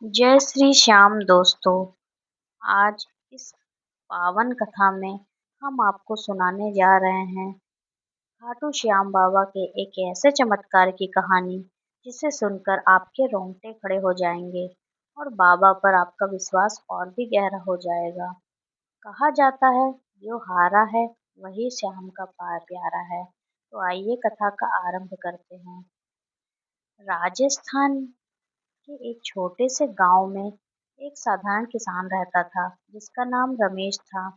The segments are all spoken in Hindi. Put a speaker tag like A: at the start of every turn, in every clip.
A: जय श्री श्याम दोस्तों। आज इस पावन कथा में हम आपको सुनाने जा रहे हैं खाटू श्याम बाबा के एक ऐसे चमत्कार की कहानी जिसे सुनकर आपके रोंगटे खड़े हो जाएंगे और बाबा पर आपका विश्वास और भी गहरा हो जाएगा। कहा जाता है जो हारा है वही श्याम का प्यारा है। तो आइए कथा का आरंभ करते हैं। राजस्थान के एक छोटे से गांव में एक साधारण किसान रहता था जिसका नाम रमेश था।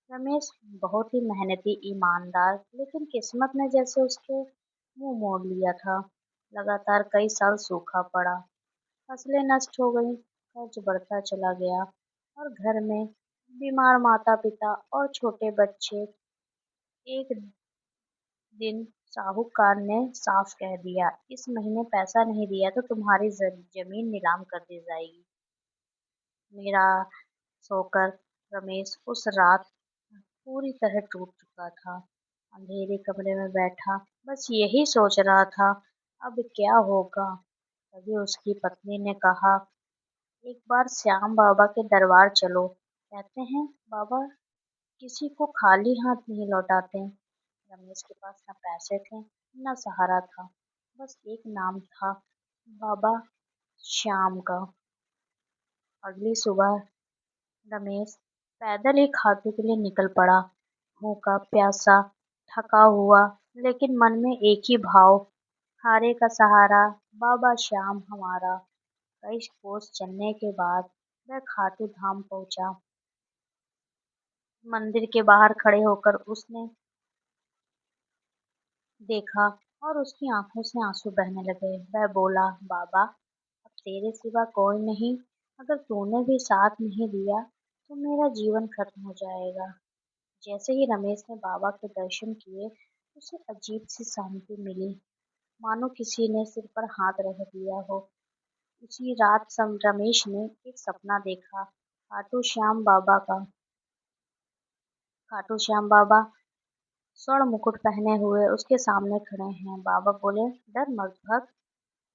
A: रमेश बहुत ही मेहनती, ईमानदार, लेकिन किस्मत ने जैसे उसके मुंह मोड़ लिया था। लगातार कई साल सूखा पड़ा, फसलें नष्ट हो गईं, कर्ज बढ़ता चला गया और घर में बीमार माता पिता और छोटे बच्चे। एक दिन साहूकार ने साफ कह दिया, इस महीने पैसा नहीं दिया तो तुम्हारी जमीन नीलाम कर दी जाएगी। मेरा सोकर रमेश उस रात पूरी तरह टूट चुका था। अंधेरे कमरे में बैठा बस यही सोच रहा था, अब क्या होगा। तभी उसकी पत्नी ने कहा, एक बार श्याम बाबा के दरबार चलो, कहते हैं बाबा किसी को खाली हाथ नहीं लौटाते। रमेश के पास न पैसे थे न सहारा था, बस एक नाम था, बाबा श्याम का। अगली सुबह रमेश पैदल ही खाते के लिए निकल पड़ा, भूखा प्यासा, थका हुआ, लेकिन मन में एक ही भाव, हारे का सहारा, बाबा श्याम हमारा। कई कोस चलने के बाद वह खाटू धाम पहुंचा। मंदिर के बाहर खड़े होकर उसने देखा और उसकी आंखों से आंसू बहने लगे। वह बोला, बाबा अब तेरे सिवा कोई नहीं, अगर तूने भी साथ नहीं दिया तो मेरा जीवन खत्म हो जाएगा। जैसे ही रमेश ने बाबा के दर्शन किए उसे अजीब सी शांति मिली, मानो किसी ने सिर पर हाथ रख दिया हो। उसी रात रमेश ने एक सपना देखा, खाटू श्याम बाबा स्वर्ण मुकुट पहने हुए उसके सामने खड़े हैं। बाबा बोले, डर मत भक्त,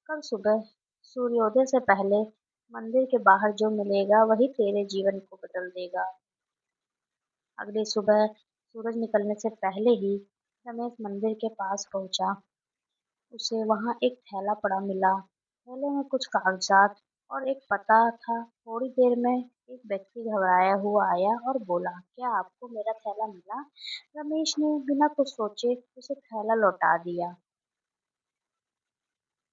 A: कल सुबह सूर्योदय से पहले मंदिर के बाहर जो मिलेगा वही तेरे जीवन को बदल देगा। अगली सुबह सूरज निकलने से पहले ही रमेश मंदिर के पास पहुंचा। उसे वहां एक थैला पड़ा मिला। थैले में कुछ कागजात और एक पता था। थोड़ी देर में एक व्यक्ति घबराया हुआ आया और बोला, क्या आपको मेरा थैला मिला? रमेश ने बिना कुछ सोचे उसे थैला लौटा दिया।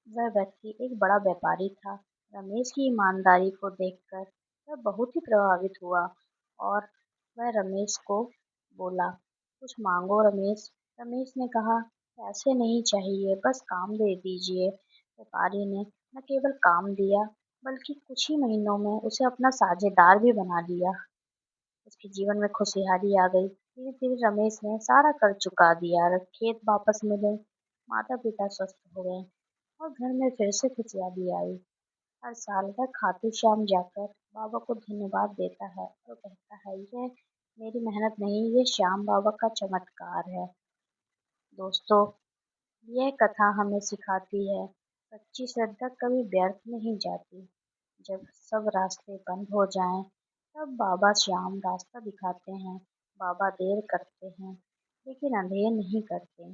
A: वह व्यक्ति एक बड़ा व्यापारी था। रमेश की ईमानदारी को देखकर वह बहुत ही प्रभावित हुआ और वह रमेश को बोला, कुछ मांगो रमेश। रमेश ने कहा, पैसे नहीं चाहिए, बस काम दे दीजिए। व्यापारी ने न केवल काम दिया बल्कि कुछ ही महीनों में उसे अपना साझेदार भी बना लिया। उसके जीवन में खुशहाली आ गई। धीरे धीरे रमेश ने सारा कर्ज चुका दिया, खेत वापस मिले, माता पिता स्वस्थ हो गए और घर में फिर से खुशहाली आई। हर साल वह खाटू श्याम जाकर बाबा को धन्यवाद देता है और कहता है, यह मेरी मेहनत नहीं, ये श्याम बाबा का चमत्कार है। दोस्तों, यह कथा हमें सिखाती है, सच्ची श्रद्धा कभी व्यर्थ नहीं जाती। जब सब रास्ते बंद हो जाएं, तब बाबा श्याम रास्ता दिखाते हैं। बाबा देर करते हैं लेकिन अंधेर नहीं करते।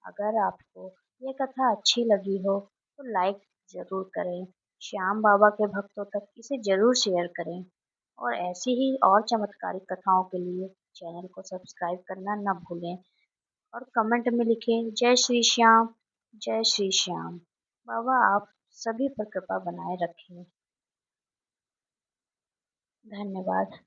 A: अगर आपको ये कथा अच्छी लगी हो तो लाइक जरूर करें, श्याम बाबा के भक्तों तक इसे जरूर शेयर करें और ऐसी ही और चमत्कारिक कथाओं के लिए चैनल को सब्सक्राइब करना न भूलें और कमेंट में लिखें, जय श्री श्याम, जय श्री श्याम। बाबा आप सभी पर कृपा बनाए रखें। धन्यवाद।